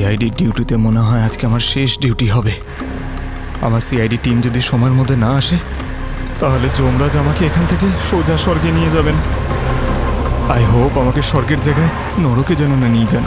CID ডিউটিতে মনে হয় আজকে আমার শেষ ডিউটি হবে। আমার সিআইডি টিম যদি সময়ের মধ্যে না আসে তাহলে যমরাজ আমাকে এখান থেকে সোজা স্বর্গে নিয়ে যাবেন। আই হোপ আমাকে স্বর্গের জায়গায় নরকে যেন না নিয়ে যান।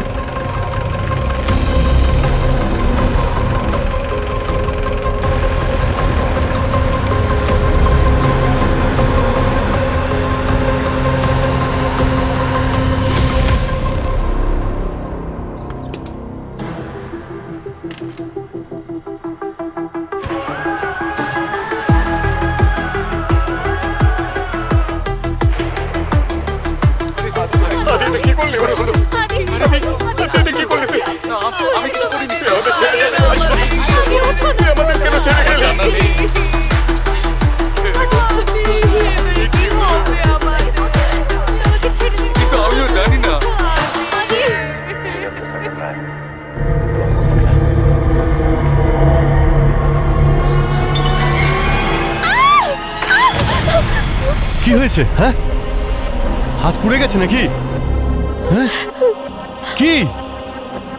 কি হয়েছে? হ্যাঁ, হাত পুড়ে গেছে নাকি? হ্যাঁ, কি?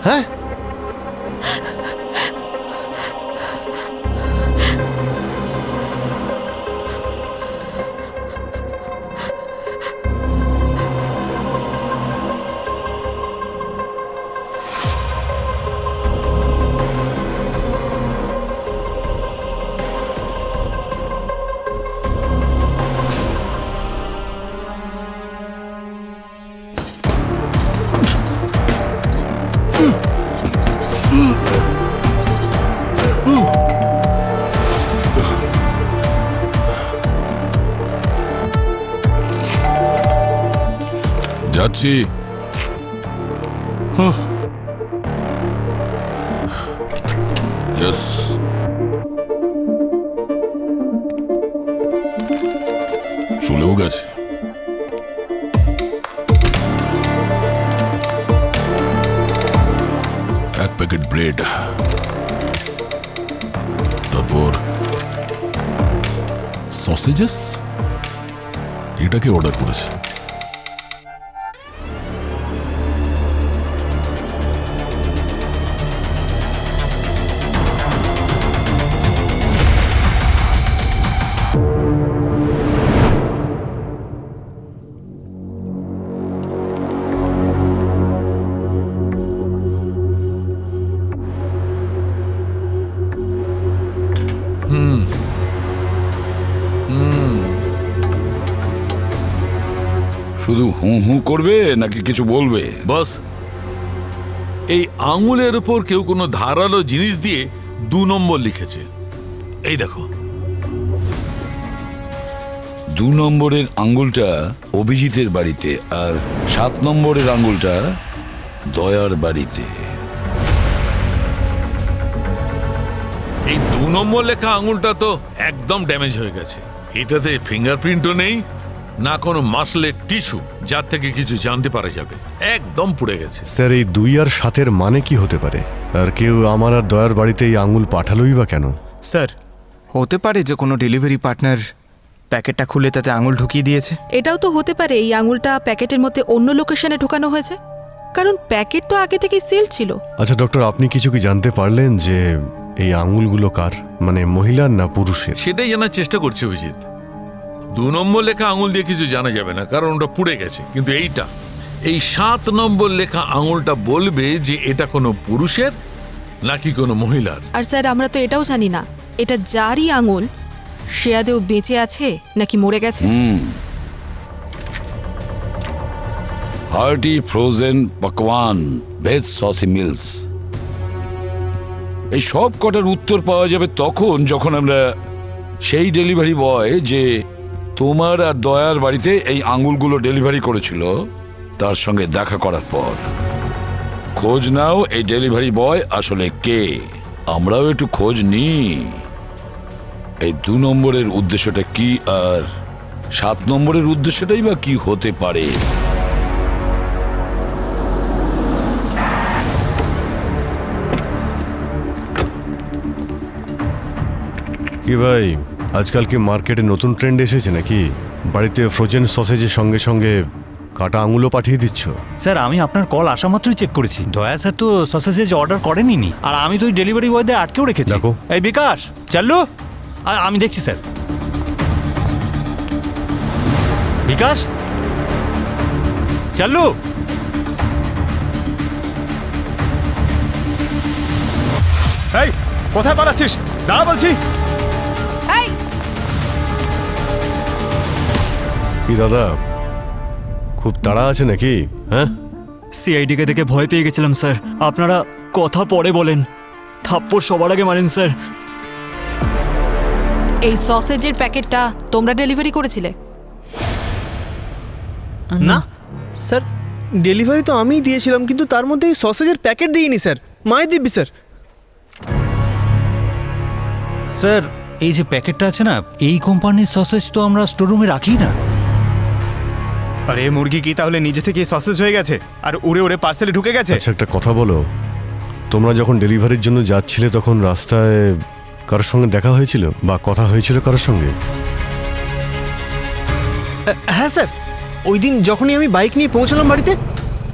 হ্যাঁ, যাচ্ছি। ইয়েস, চলেও গেছে। এক প্যাকেট ব্রেড, তারপর সসেজেস। এটাকে অর্ডার করেছে। শুধু হু হু করবে নাকি কিছু বলবে? বস, এই আঙুলের উপর কেউ কোনো ধারালো জিনিস দিয়ে 2 নম্বর লিখেছে। এই দেখো। 2 নম্বরের আঙ্গুলটা অভিজিতের বাড়িতে আর 7 নম্বরের আঙ্গুলটা দয়ার বাড়িতে। এই 2 নম্বর লেখা আঙুলটা তো একদম ড্যামেজ হয়ে গেছে। এটাতে ফিঙ্গারপ্রিন্টও নেই, না কোনো মাসলের টিস্যু যার থেকে কিছু জানতে পারা যাবে। একদম পুড়ে গেছে। স্যার, এই 2 আর 7-এর মানে কি হতে পারে? আর কেউ আমার আর দয়ার বাড়িতে এই আঙুল পাঠালোই বা কেন? স্যার, হতে পারে যে কোনো ডেলিভারি পার্টনার প্যাকেটটা খুলে তাতে আঙুল ঢুকিয়ে দিয়েছে। এটাও তো হতে পারে এই আঙুলটা প্যাকেটের মধ্যে অন্য লোকেশনে ঢোকানো হয়েছে, কারণ প্যাকেট তো আগে থেকেই সিল ছিল। আচ্ছা ডক্টর, আপনি কিছু কি জানতে পারলেন যে এই আঙুলগুলো কার, মানে মহিলার না পুরুষের? সেটাই জানার চেষ্টা করছে অভিজিৎ। 2 নম্বর লেখা আঙুল দিয়ে কিছু জানা যাবে না, কারণ ওটা পুড়ে গেছে। কিন্তু এই 7 নম্বর লেখা আঙুলটা বলবে যে এটা কোনো পুরুষের নাকি কোনো মহিলার। আর স্যার, আমরা তো এটাও জানি না এটা যারই আঙুল সে আদৌ বেঁচে আছে নাকি মরে গেছে। Hearty frozen Pakwan veg saucy meals, এই সব কটার উত্তর পাওয়া যাবে তখন যখন আমরা সেই ডেলিভারি বয় যে তোমার আর দয়ার বাড়িতে এই আঙুলগুলো ডেলিভারি করেছিল তার সঙ্গে দেখা করার পর। খোঁজ নাও এই ডেলিভারি বয় আসলে কে। আমরাও একটু খোঁজ নিই এই 2 নম্বরের উদ্দেশ্যটা কি আর 7 নম্বরের উদ্দেশ্যটাই বা কি হতে পারে। কি ভাই, আজকাল কি মার্কেটে নতুন ট্রেন্ড এসেছে নাকি? বাড়িতে ফ্রোজেন সসেজের সঙ্গে সঙ্গে কাটা আঙুলও পাঠিয়ে দিচ্ছ। স্যার আমি আপনার কল আসা মাত্রই চেক করেছি। দয়া স্যার তো সসেজেজ অর্ডার করেনি আর আমি তো ওই ডেলিভারি বয়দের আটকেও রেখেছি। দেখো। এই বিকাশ চাল্লু, আমি দেখছি স্যার। বিকাশ, চাল্লু। এই কোথায় পালাচ্ছিস? দাঁড়া বলছি। এই কি দাদা, খুব তাড়া আছে নাকি? হ্যাঁ, সিআইডিকে দেখে ভয় পেয়ে গেছিলাম স্যার। আপনারা কথা পরে বলেন, থাপ্পড় সবার আগে মারেন স্যার। এই সসেজের প্যাকেটটা তোমরা ডেলিভারি করেছিলে? না স্যার, ডেলিভারি তো আমিই দিয়েছিলাম, কিন্তু তার মধ্যে এই সসেজের প্যাকেট দিইনি স্যার। মাই দিব্যি স্যার। স্যার এই যে প্যাকেটটা আছে না, এই কোম্পানির সসেজ তো আমরা স্টোররুমে রাখি না। আরে মুরগি কি তাহলে নিজে থেকে সসেজ হয়ে গেছে আর উড়ে উড়ে পার্সেলে ঢুকে গেছে? আচ্ছা একটা কথা বলো, তোমরা যখন ডেলিভারির জন্য যাচ্ছিলে তখন রাস্তায় কারোর সঙ্গে দেখা হয়েছিল বা কথা হয়েছিল কারোর সঙ্গে? হ্যাঁ স্যার, ওই দিন যখনই আমি বাইক নিয়ে পৌঁছলাম বাড়িতে,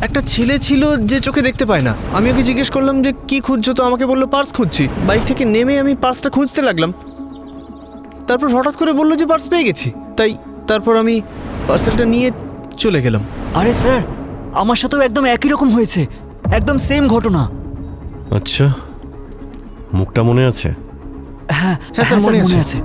একটা ছেলে ছিল যে চোখে দেখতে পায় না। আমি ওকে জিজ্ঞেস করলাম যে কি খুঁজছো, তো আমাকে বললো পার্স খুঁজছি। বাইক থেকে নেমে আমি পার্সটা খুঁজতে লাগলাম, তারপর হঠাৎ করে বললো যে পার্স পেয়ে গেছি। তারপর আমি পার্সেলটা নিয়ে চলে গেলাম। আরে স্যার, আমার সাথেও একদম একই রকম হয়েছে, একদম সেম ঘটনা। আচ্ছা, মুখটা মনে আছে? হ্যাঁ হ্যাঁ স্যার, মনে আছে।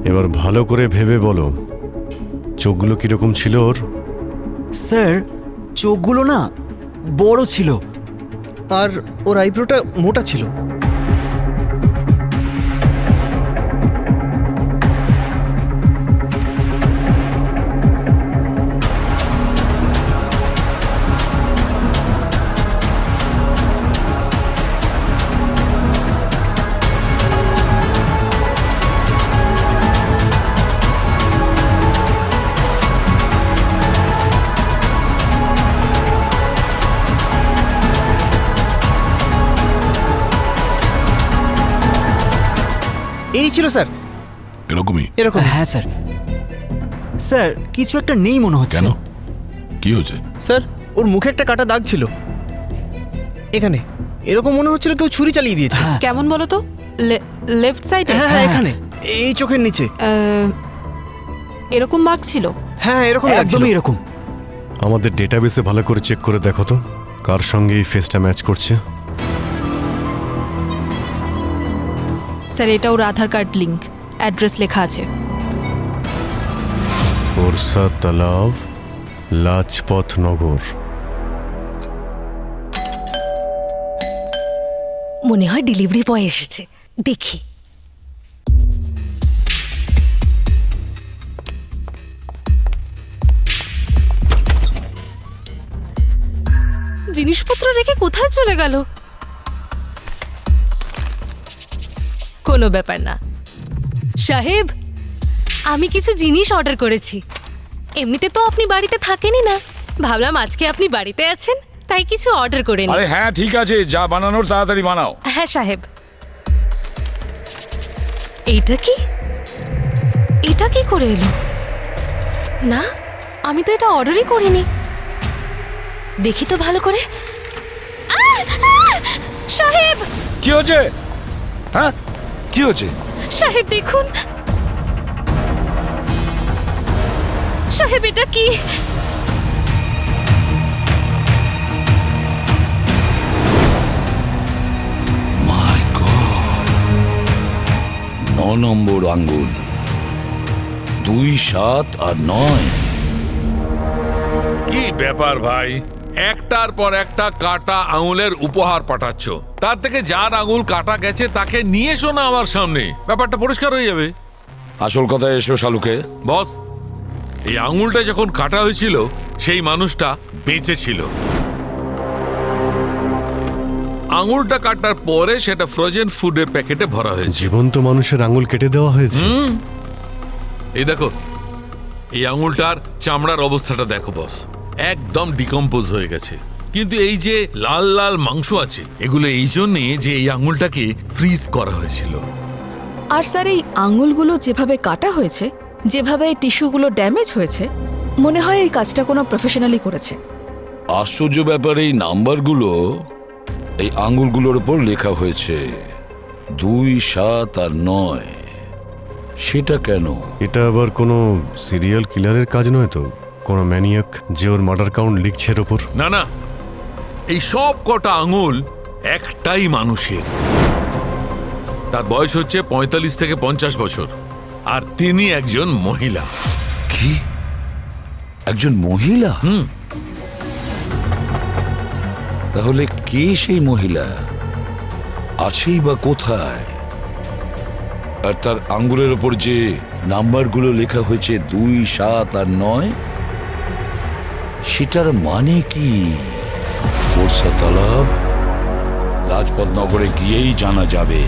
এবার ভালো করে ভেবে বলো, চোখগুলো কিরকম ছিল ওর? স্যার চোখগুলো না বড় ছিল। আর ওর আইব্রোটা মোটা ছিল। এই ছিল স্যার, এরকমই? এরকম। হ্যাঁ স্যার। স্যার কিছু একটা নেই মনে হচ্ছে। কেন, কি হয়েছে? স্যার ওর মুখে একটা কাটা দাগ ছিল এখানে। এরকম মনে হচ্ছিল কেউ ছুরি চালিয়ে দিয়েছে। কেমন বলো তো? লেফট সাইডে? হ্যাঁ হ্যাঁ, এখানে এই চোখের নিচে। এরকম মার্ক ছিল? হ্যাঁ এরকম লাগছিল। একদমই এরকম। আমাদের ডেটাবেসে ভালো করে চেক করে দেখো তো কার সঙ্গে এই ফেসটা ম্যাচ করছে। স্যার এটা ওর আধার কার্ড লিংক, অ্যাড্রেস লেখা আছে। ওরসা তালাব, লাজপত নগর। মনে হয় ডেলিভারি বয় এসেছে, দেখি। জিনিসপত্র রেখে কোথায় চলে গেল? কোনো ব্যাপার না সাহেব, আমি কিছু জিনিস অর্ডার করেছি। এমনিতে তো আপনি বাড়িতে থাকেনই না, ভাবলাম আজকে আপনি বাড়িতে আছেন তাই কিছু অর্ডার করে নিই। আরে হ্যাঁ ঠিক আছে, যা বানানোর তাড়াতাড়ি বানাও। হ্যাঁ সাহেব। এইটা কি? এটা কি করে এলো? না, আমি তো এটা অর্ডারই করিনি। দেখি তো ভালো করে। সাহেব! কি হয়েছে? হ্যাঁ কি হয়েছে? সাহেব দেখুন। সাহেব এটা কি? মাই গড, 9 নম্বর আঙ্গুল, 2, 7 আর 9। কি ব্যাপার ভাই, একটার পর একটা কাটা আঙুলের উপহার পাঠাচ্ছ। তার থেকে যার আঙুল কাটা গেছে তাকে নিয়ে এসো না আমার সামনে, ব্যাপারটা পরিষ্কার হয়ে যাবে। আসল কথা এসো শালুকে। বস, এই আঙুলটা যখন কাটা হয়েছিল সেই মানুষটা বেঁচে ছিল। আঙুলটা কাটার পরে সেটা ফ্রোজেন ফুডের প্যাকেটে ভরা হয়েছে। জীবন্ত মানুষের আঙুল কেটে দেওয়া হয়েছে। এই দেখো, এই আঙুলটার চামড়ার অবস্থাটা দেখো বস। একদম ডিকম্পোজ হয়ে গেছে। কিন্তু এই যে লাল লাল মাংস আছে, এগুলো এই জন্যে যে এই আঙুলটাকে ফ্রিজ করা হয়েছিল। আর স্যার এই আঙুলগুলো যেভাবে কাটা হয়েছে, যেভাবে টিস্যুগুলো ড্যামেজ হয়েছে, মনে হয় এই কাজটা কোনো প্রফেশনালি করেছে। আশ্চর্য ব্যাপার, এই নাম্বারগুলো এই আঙ্গুলগুলোর উপর লেখা হয়েছে 2, 7 আর 9। সেটা কেন? এটা আবার কোনো সিরিয়াল কিলারের কাজ নয় তো? কোনো ম্যানিয়াক যে ওর মার্ডার কাউন্ট লিখছে এর ওপর? না না, এই সব কটা আঙুল একটাই মানুষের। তার বয়স হচ্ছে 45 থেকে 50 বছর, আর তিনি একজন মহিলা। কি? একজন মহিলা? তাহলে কে সেই মহিলা? আছেই বা কোথায়? আর তার আঙ্গুলের ওপর যে নাম্বারগুলো লেখা হয়েছে 2, 7 আর 9, সেটার মানে কি? কোর্সা তালাব লাজপত নগরে গিয়েই জানা যাবে।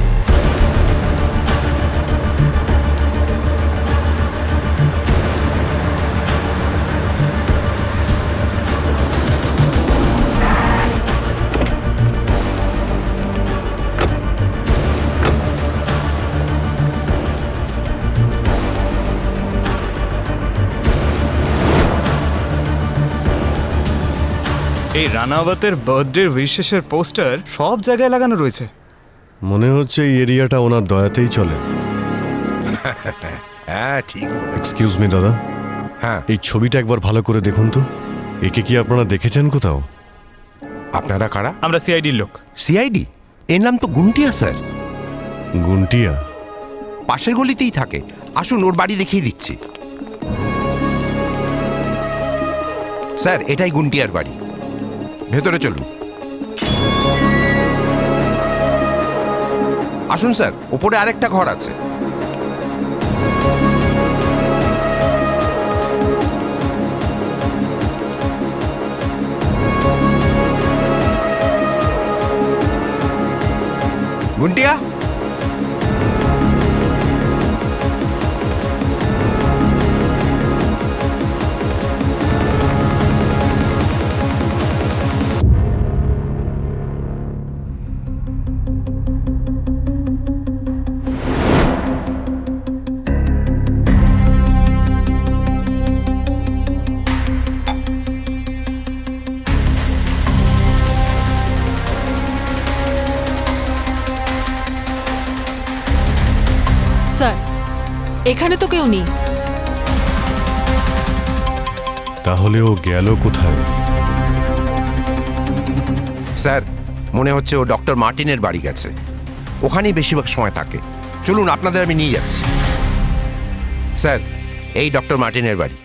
এই রানাওয়াতের বার্থডে উইশেসের পোস্টার সব জায়গায় লাগানো রয়েছে। মনে হচ্ছে এই এরিয়াটা ওনার দয়াতেই চলে। হ্যাঁ ঠিক। এক্সকিউজ মি দাদা, হ্যাঁ এই ছবিটা একবার ভালো করে দেখুন তো। একে কি আপনারা দেখেছেন কোথাও? আপনারা কারা? আমরা সিআইডির লোক। সিআইডি? এর নাম তো গুন্টিয়া স্যার। গুন্টিয়া? পাশের গলিতেই থাকে। আসুন ওর বাড়ি দেখিয়ে দিচ্ছি। স্যার এটাই গুন্টিয়ার বাড়ি, ভেতরে চলুন। আসুন স্যার, ওপরে আরেকটা ঘর আছে। গুন্টিয়া, স্যার, এখানে তো কেউ নেই। তাহলে ও গেল কোথায়? স্যার মনে হচ্ছে ও ডক্টর মার্টিনের বাড়ি গেছে। ওখানেই বেশিরভাগ সময় থাকে। চলুন আপনাদের আমি নিয়ে যাচ্ছি। স্যার এই ডক্টর মার্টিনের বাড়ি।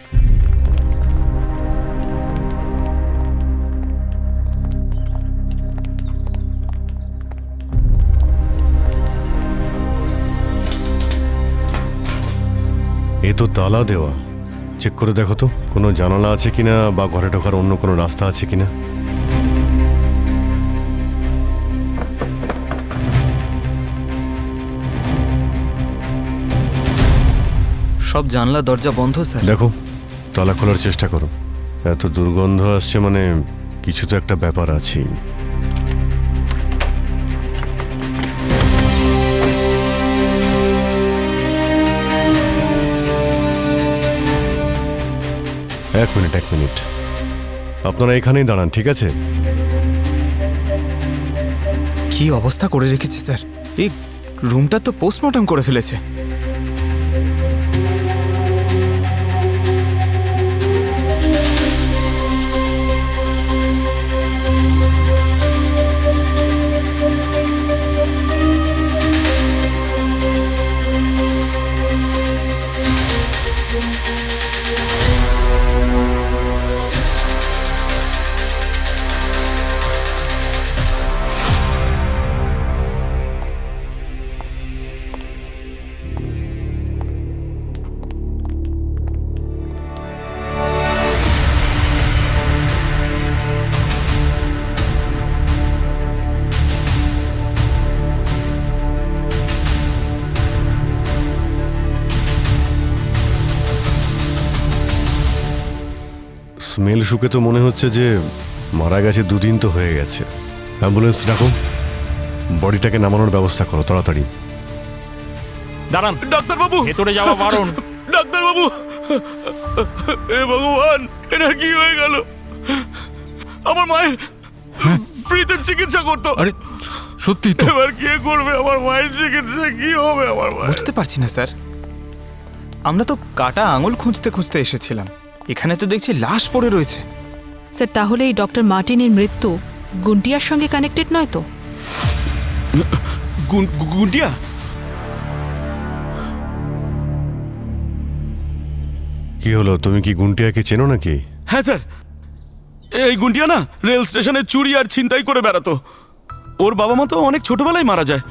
এ তো তালা দেওয়া। চেক করে দেখো তো কোনো জানালা আছে কিনা বা ঘরে ঢোকার অন্য কোনো রাস্তা আছে কিনা। সব জানলা দরজা বন্ধ স্যার। দেখো তালা খোলার চেষ্টা করো। এত দুর্গন্ধ আসছে মানে কিছু তো একটা ব্যাপার আছেই। এক মিনিট, আপনারা এখানেই দাঁড়ান, ঠিক আছে? কি অবস্থা করে রেখেছে স্যার। এই রুমটা তো পোস্টমর্টম করে ফেলেছে। স্মেল শুকে তো মনে হচ্ছে যে মারা গেছে, 2 দিন তো হয়ে গেছে। অ্যাম্বুলেন্স ডাকো, বডিটাকে নামানোর ব্যবস্থা করো তাড়াতাড়ি। দাঁড়ান ডাক্তারবাবু, ভেতরে যাওয়া বারণ। ডাক্তারবাবু, এ ভগবান, এনার কি হয়ে গেল? আমার মায়ের ফ্রিতে চিকিৎসা করতো। আরে সত্যি তো? এবার কে করবে আমার মায়ের চিকিৎসা? কি হবে আমার মায়ের? বুঝতে পারছি না স্যার, আমরা তো কাটা আঙুল খুঁজতে খুঁজতে এসেছিলাম, এখানে তো দেখছি লাশ পড়ে রয়েছে। স্যার তাহলে এই ডক্টর মার্টিনের মৃত্যু গুন্টিয়ার সঙ্গে কানেক্টেড নয় তো? গুন্টিয়া? কি হলো, তুমি কি গুন্টিয়াকে চেনো নাকি? হ্যাঁ স্যার, এই গুন্টিয়া না রেল স্টেশনে চুরি আর ছিনতাই করে বেড়াতো। ওর বাবা মা তো অনেক ছোটবেলায় মারা যায়।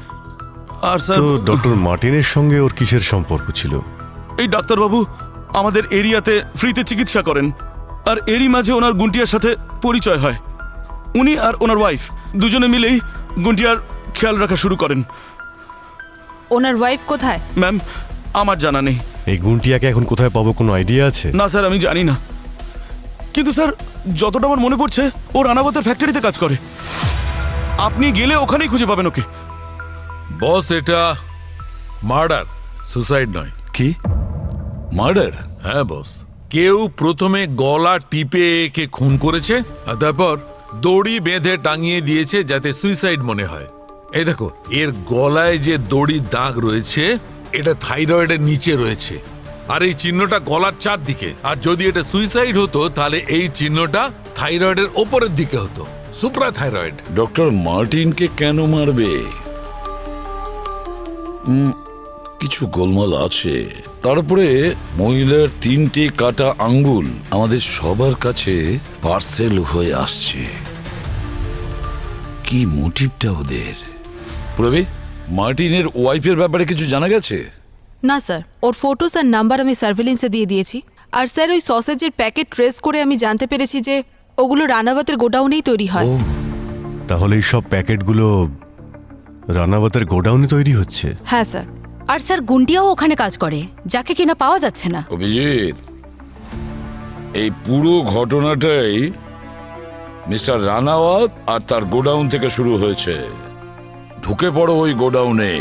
আর স্যার, তো ডক্টর মার্টিনের সঙ্গে ওর কিসের সম্পর্ক ছিল? এই ডাক্তারবাবু আমাদের এরিয়াতে ফ্রিতে চিকিৎসা করেন, আর এরই মাঝে ওনার গুন্টিয়ার সাথে পরিচয় হয়। উনি আর ওনার ওয়াইফ দুজনে মিলেই গুন্টিয়ার খেয়াল রাখা শুরু করেন। ওনার ওয়াইফ কোথায়? ম্যাম, আমার জানা নেই। এই গুন্টিয়াকে এখন কোথায় পাবো, কোনো আইডিয়া আছে? না স্যার, আমি জানি না। কিন্তু স্যার, যতটা আমার মনে পড়ছে ও রানাবতের ফ্যাক্টরিতে কাজ করে। আপনি গেলে ওখানেই খুঁজে পাবেন ওকে। বস, এটা মার্ডার, সুসাইড নয়। কি মার্ডার? হ্যাঁ বস, কেউ প্রথমে গলা টিপে একে খুন করেছে আর তারপর দড়ি বেঁধে টাঙিয়ে দিয়েছে যাতে সুইসাইড মনে হয়। এই দেখো, এর গলায় যে দড়ির দাগ রয়েছে এটা থাইরয়েডের নিচে রয়েছে, আর এই চিহ্নটা গলার চারদিকে। আর যদি এটা সুইসাইড হতো তাহলে এই চিহ্নটা থাইরয়েডের ওপরের দিকে হতো, সুপ্রা থাইরয়েড। ডক্টর মার্টিনকে কেন মারবে? কিছু গোলমাল আছে। তারপরে মহিলার 3টে কাটা আঙ্গুল আমাদের সবার কাছে পার্সেল হয়ে আসছে। কি মোটিভটা ওদের? প্রবীর, মার্টিনের ওয়াইফের ব্যাপারে কিছু জানা গেছে? না স্যার, ওর ফটোস আর নাম্বার আমি সার্ভেলেন্সে দিয়ে দিয়েছি। আর স্যার, ওই সসেজের প্যাকেট ট্রেস করে আমি জানতে পেরেছি যে ওগুলো রানাবতের গোডাউনেই তৈরি হয়। তাহলে এই সব প্যাকেটগুলো রানাবতের গোডাউনে তৈরি হচ্ছে? হ্যাঁ স্যার। আর স্যার, গুন্টিয়াও ওখানে কাজ করে, যাকে কিনা পাওয়া যাচ্ছে না। অভিজিৎ, এই পুরো ঘটনাটাই মিস্টার রানাওয়াত আর তার গোডাউন থেকে শুরু হয়েছে। ঢুকে পড়ো ওই গোডাউনে।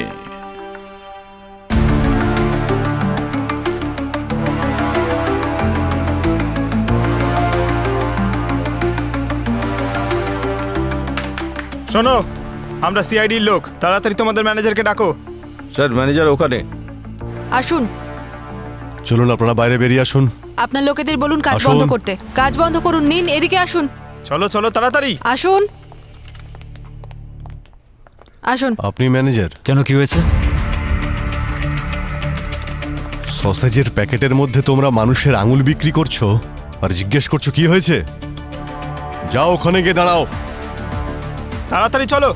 শোনো, আমরা সিআইডির লোক, তাড়াতাড়ি তোমাদের ম্যানেজারকে ডাকো। স্যার, ম্যানেজার ওখানে। আসুন, চলুন আপনারা বাইরে বেরিয়ে আসুন। আপনার লোকেদের বলুন কাজ আসুন। বন্ধ করতে। কাজ বন্ধ করুন। নিন, এদিকে আসুন। চলো চলো তাড়াতাড়ি আসুন আসুন। আপনি ম্যানেজার? কেন, কি হয়েছে? সসেজের প্যাকেটের মধ্যে তোমরা মানুষের আঙুল বিক্রি করছো আর জিজ্ঞেস করছো কি হয়েছে? যাও ওখানে গিয়ে দাঁড়াও। তাড়াতাড়ি চলো।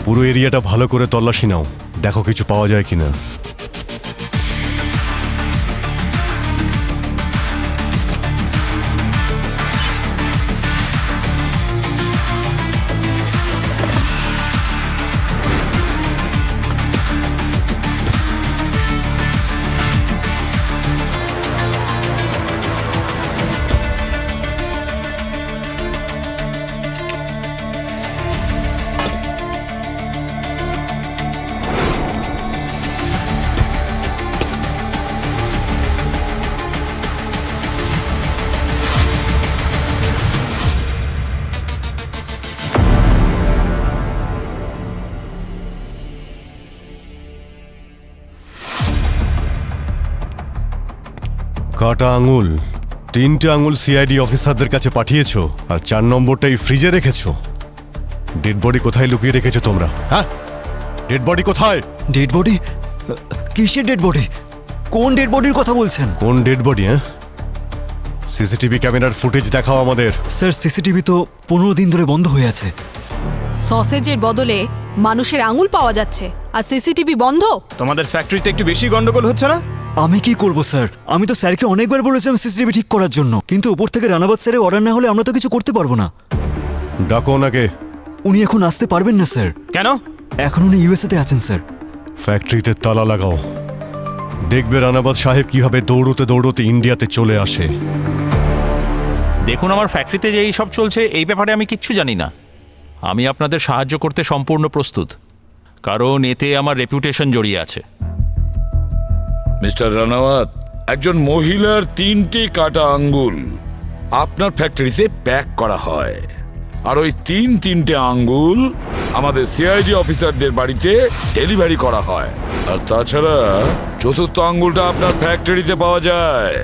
পুরো এরিয়াটা ভালো করে তল্লাশি নাও, দেখো কিছু পাওয়া যায় কিনা। কাটা আঙুল, 3টে আঙুল সিআইডি অফিসারদের কাছে পাঠিয়েছো, আর 4 নম্বরটাই ফ্রিজে রেখেছো। ডেড বডি কোথায় লুকিয়ে রেখেছো তোমরা? হ্যাঁ, ডেড বডি কোথায়? Dead body? কিসের ডেড বডি? কোন ডেড বডির কথা বলছেন? কোন ডেড বডি? হ্যাঁ, সিসিটিভি ক্যামেরার ফুটেজ দেখাও আমাদের। স্যার, সিসিটিভি তো 15 দিন ধরে বন্ধ হয়ে আছে। সসেজের বদলে মানুষের আঙুল পাওয়া যাচ্ছে আর সিসিটিভি বন্ধ। তোমাদের ফ্যাক্টরিতে একটু বেশি গন্ডগোল হচ্ছে না? আমি কি করব স্যার? আমি তো স্যারকে অনেকবার বলেছিলাম সিসিটিভি ঠিক করার জন্য, কিন্তু উপর থেকে রানাবাদ স্যারের অর্ডার না হলে আমরা তো কিছু করতে পারবো না। ডাকো ওনাকে। উনি এখন আসতে পারবেন না স্যার। কেন? এখন উনি ইউএসএতে আছেন স্যার। ফ্যাক্টরিতে তালা লাগাও। দেখবে রানাবাদ সাহেব কিভাবে দৌড়তে দৌড়তে ইন্ডিয়াতে চলে আসে। দেখুন, আমার ফ্যাক্টরিতে যে এই সব চলছে এই ব্যাপারে আমি কিচ্ছু জানি না। আমি আপনাদের সাহায্য করতে সম্পূর্ণ প্রস্তুত, কারণ এতে আমার রেপুটেশন জড়িয়ে আছে। মিস্টার রানাওয়াত, একজন মহিলার 3টে কাটা আঙ্গুল আপনার ফ্যাক্টরিতে প্যাক করা হয়, আর ওই তিনটে আঙ্গুল আমাদের সিআইডি অফিসারদের বাড়িতে ডেলিভারি করা হয়। আর তাছাড়া চতুর্থ আঙ্গুলটা আপনার ফ্যাক্টরিতে পাওয়া যায়।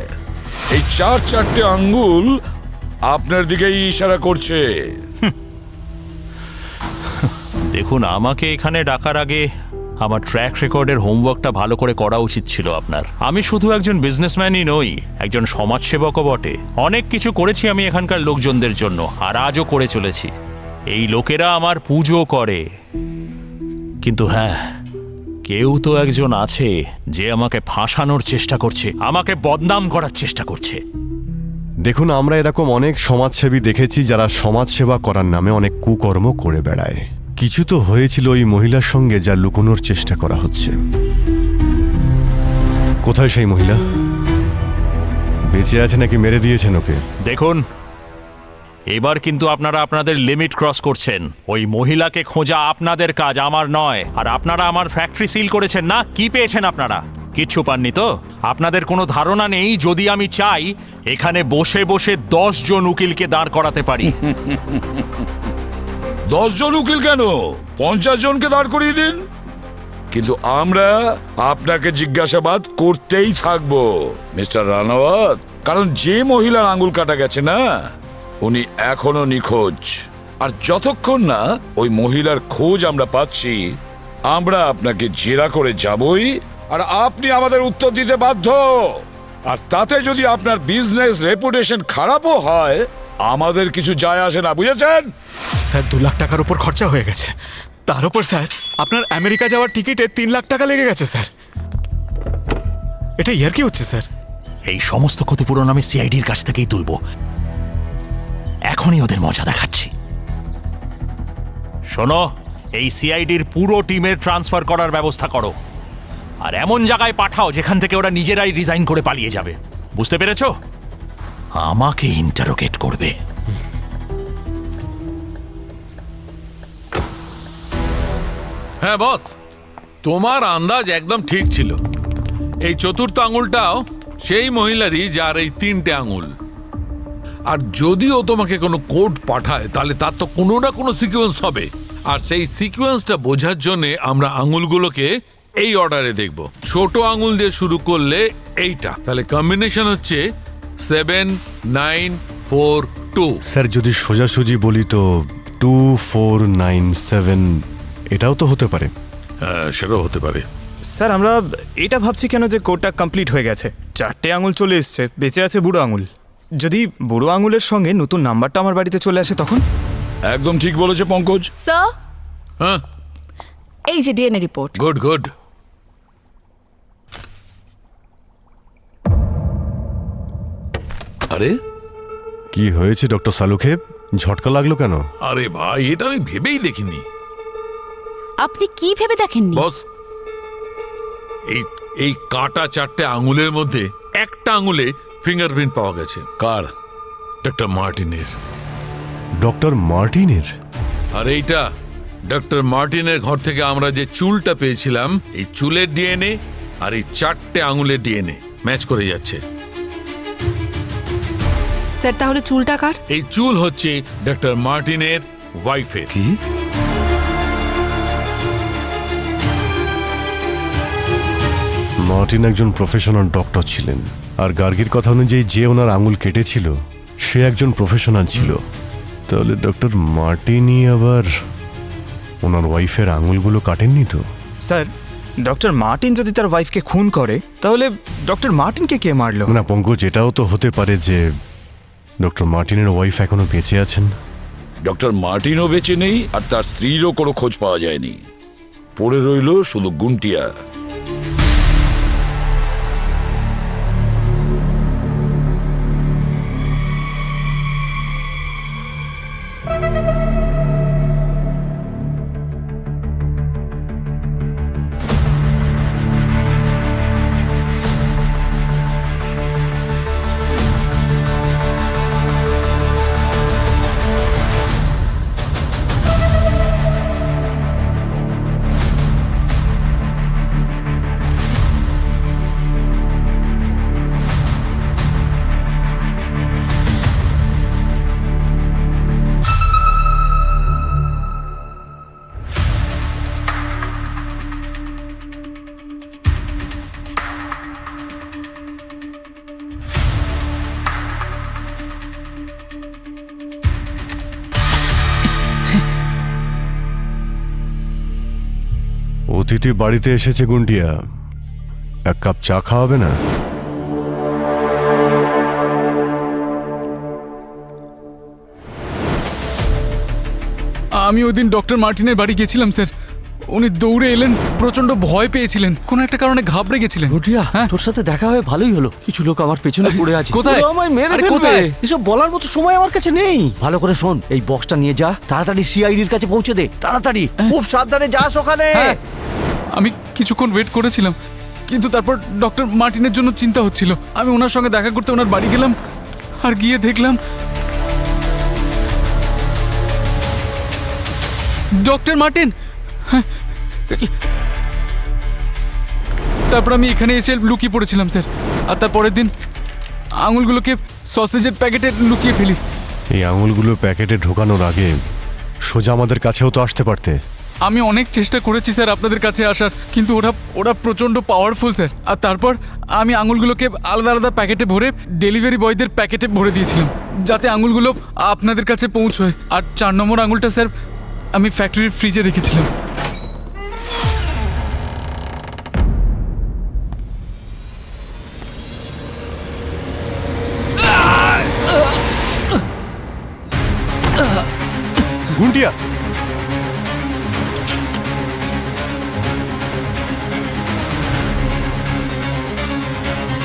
এই চারটে আঙ্গুল আপনার দিকেই ইশারা করছে। দেখুন, আমাকে এখানে ডাকার আগে আমার ট্র্যাক রেকর্ডের হোমওয়ার্কটা ভালো করে করা উচিত ছিল আপনার। আমি শুধু একজন বিজনেসম্যানই নই, একজন সমাজসেবকও বটে। অনেক কিছু করেছি আমি এখানকার লোকজনদের জন্য, আর আজও করে চলেছি। এই লোকেরা আমার পুজো করে, কিন্তু হ্যাঁ, কেউ তো একজন আছে যে আমাকে ফাঁসানোর চেষ্টা করছে, আমাকে বদনাম করার চেষ্টা করছে। দেখুন, আমরা এরকম অনেক সমাজসেবী দেখেছি যারা সমাজসেবা করার নামে অনেক কুকর্ম করে বেড়ায়। কিছু তো হয়েছিল ওই মহিলার সঙ্গে যা লুকোনোর চেষ্টা করা হচ্ছে। কোথায় সেই মহিলা? বেঁচে আছে নাকি মেরে দিয়েছেন ওকে? দেখুন, এবার কিন্তু আপনারা আপনাদের লিমিট ক্রস করছেন। ওই মহিলাকে খোঁজা আপনাদের কাজ, আমার নয়। আর আপনারা আমার ফ্যাক্টরি সিল করেছেন না, কি পেয়েছেন আপনারা? কিচ্ছু পাননি তো? আপনাদের কোনো ধারণা নেই, যদি আমি চাই এখানে বসে বসে 10 জন উকিলকে দাঁড় করাতে পারি। 10 জন উকিল কেন, 50 জনকে দাঁড় করিয়ে দিন, কিন্তু আমরা আপনাকে জিজ্ঞাসাবাদ করতেই থাকবো মিস্টার রানাওয়াত। কারণ যে মহিলার আঙ্গুল কাটা গেছে না, উনি এখনো নিখোঁজ। আর যতক্ষণ না ওই মহিলার খোঁজ আমরা পাচ্ছি, আমরা আপনাকে জেরা করে যাবই, আর আপনি আমাদের উত্তর দিতে বাধ্য। আর তাতে যদি আপনার বিজনেস রেপুটেশন খারাপও হয়, আমাদের কিছু যায় আসে না, বুঝেছেন? স্যার 2 লাখ টাকার উপর খরচা হয়ে গেছে। তার উপর স্যার আপনার আমেরিকা যাওয়ার টিকিটে 3 লাখ টাকা লেগে গেছে স্যার। এটা ইয়ার কি হচ্ছে স্যার? এই সমস্ত ক্ষতিপূরণ আমি সিআইডির কাছ থেকেই তুলব। এখনই ওদের মজা দেখাচ্ছি। শোনো, এই সিআইডির পুরো টিমের ট্রান্সফার করার ব্যবস্থা করো, আর এমন জায়গায় পাঠাও যেখান থেকে ওরা নিজেরাই রিজাইন করে পালিয়ে যাবে। বুঝতে পেরেছো? আমাকে ইন্টারোগেট করবে। হ্যাঁ বস, তোমার আন্দাজ একদম ঠিক ছিল। এই চতুর্থ আঙুলটাও সেই মহিলারই, যার এই 3টে আঙুল। আর যদিও তোমাকে কোনো কোড পাঠায়, তাহলে তার তো কোনো না কোনো সিকোয়েন্স হবে। আর সেই সিকোয়েন্সটা বোঝার জন্য আমরা আঙুলগুলোকে এই অর্ডারে দেখব। ছোট আঙুল দিয়ে শুরু করলে এইটা, তাহলে কম্বিনেশন হচ্ছে 7, 9, 4, 2। স্যার, যদি সোজাসুজি বলি তো 2, 4, 9, 7 এটাও তো হতে পারে। হ্যাঁ, সেটাও হতে পারে। স্যার আমরা এটা ভাবছি কেন যে কোডটা কমপ্লিট হয়ে গেছে, 4টে আঙুল চলে এসছে, বেঁচে আছে বুড়ো আঙুল। যদি বুড়ো আঙুলের সঙ্গে নতুন নাম্বারটা আমার বাড়িতে চলে আসে তখন? একদম ঠিক বলেছে পঙ্কজ। স্যার, হ্যাঁ, এই যে ডিএনএ রিপোর্ট। Good good. আরে কি হয়েছে ডক্টর সালুখেব? ঝটকা লাগলো কেন? আরে ভাই, এটা আমি ভেবেই দেখিনি। আপনি কি ভেবে দেখেননি? বস, এই কাটা 4টে আঙুলের মধ্যে একটা আঙুলে ফিঙ্গারপ্রিন্ট পাওয়া গেছে। কার? ডক্টর মার্টিনের। ডক্টর মার্টিনের? আর এইটা ডক্টর মার্টিনের ঘর থেকে আমরা যে চুলটা পেয়েছিলাম, এই চুলের ডিএনএ আর এই 4টে আঙুলের ডিএনএ ম্যাচ করে যাচ্ছে। স্যার তাহলে চুলটা কার? এই চুল হচ্ছে ডক্টর মার্টিনের ওয়াইফের। কি? মার্টিন একজন প্রফেশনাল ডক্টর ছিলেন, আর গার্গির কথা অনুযায়ী যে ওনার আঙুল কেটেছিল সে একজন প্রফেশনাল ছিল। তাহলে ডক্টর মার্টিনই আবার ওনার ওয়াইফের আঙুলগুলো কাটেননি তো? স্যার, ডক্টর মার্টিন যদি তার ওয়াইফকে খুন করে, তাহলে ডক্টর মার্টিনকে কে মারলো? না পঙ্কজ, এটাও তো হতে পারে যে ডক্টর মার্টিনের ওয়াইফ এখনো বেঁচে আছেন। ডক্টর মার্টিনও বেঁচে নেই, আর তার স্ত্রীরও কোনো খোঁজ পাওয়া যায়নি। পড়ে রইল শুধু গুন্টিয়া। অতিথি বাড়িতে এসেছে গুন্ডিয়া, এক কাপ চা খাওয়াবে না? আমি ওই দিন ডক্টর মার্টিনের বাড়ি গেছিলাম স্যার। উনি দৌড়ে এলেন, প্রচন্ড ভয় পেয়েছিলেন, কোনো একটা কারণে ঘাবড়ে গেছিলেন। গুটিয়া, তোর সাথে দেখা হয়ে ভালোই হলো। কিছু লোক আমার পেছনে পড়ে আছে। কোথায়? ওরা আমায় মেরে আরে ফেলবে। কোথায়? এসব বলার মতো সময় আমার কাছে নেই। ভালো করে শোন, এই বক্সটা নিয়ে যা, তাড়াতাড়ি সিআইডির কাছে পৌঁছে দে, তাড়াতাড়ি। খুব সাবধানে যাস ওখানে। হ্যাঁ, আমি কিছুক্ষণ ওয়েট করেছিলাম, কিন্তু তারপর ডক্টর মার্টিনের জন্য চিন্তা হচ্ছিল। আমি ওনার সঙ্গে দেখা করতে ওনার বাড়ি গেলাম, আর গিয়ে দেখলাম ডক্টর মার্টিন। তারপর আমি এখানে এসে লুকিয়ে পড়েছিলাম স্যার, আর তার পরের দিন আঙুলগুলোকে সসেজের প্যাকেটে লুকিয়ে ফেলি। এই আঙুলগুলো প্যাকেটে ঢোকানোর আগে সোজা আমাদের কাছেও তো আসতে পারতে। আমি অনেক চেষ্টা করেছি স্যার আপনাদের কাছে আসার, কিন্তু ওরা প্রচণ্ড পাওয়ারফুল স্যার। আর তারপর আমি আঙুলগুলোকে আলাদা আলাদা প্যাকেটে ভরে ডেলিভারি বয়দের প্যাকেটে ভরে দিয়েছিলাম, যাতে আঙুলগুলো আপনাদের কাছে পৌঁছয়। আর 4 নম্বর আঙুলটা স্যার আমি ফ্যাক্টরির ফ্রিজে রেখেছিলাম। গুন্ডিয়া,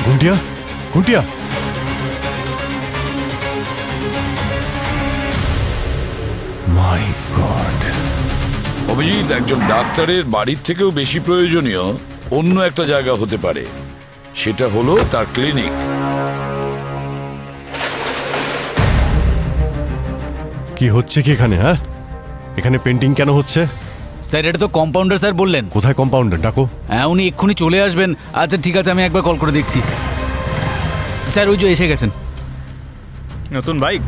গুন্ডিয়া, গুন্ডিয়া। মাই গড। অভিজিৎ, একজন ডাক্তারের বাড়ির থেকেও বেশি প্রয়োজনীয় অন্য একটা জায়গা হতে পারে, সেটা হলো তার ক্লিনিক। কি হচ্ছে কি এখানে? হ্যাঁ, এখানে পেন্টিং কেন হচ্ছে? স্যার, এটা তো কম্পাউন্ডার স্যার বললেন। কোথায় কম্পাউন্ডার? ডাকো। হ্যাঁ, উনি এক্ষুনি চলে আসবেন। আচ্ছা ঠিক আছে, আমি একবার কল করে দেখছি। স্যার, ওই যে এসে গেছেন। নতুন বাইক?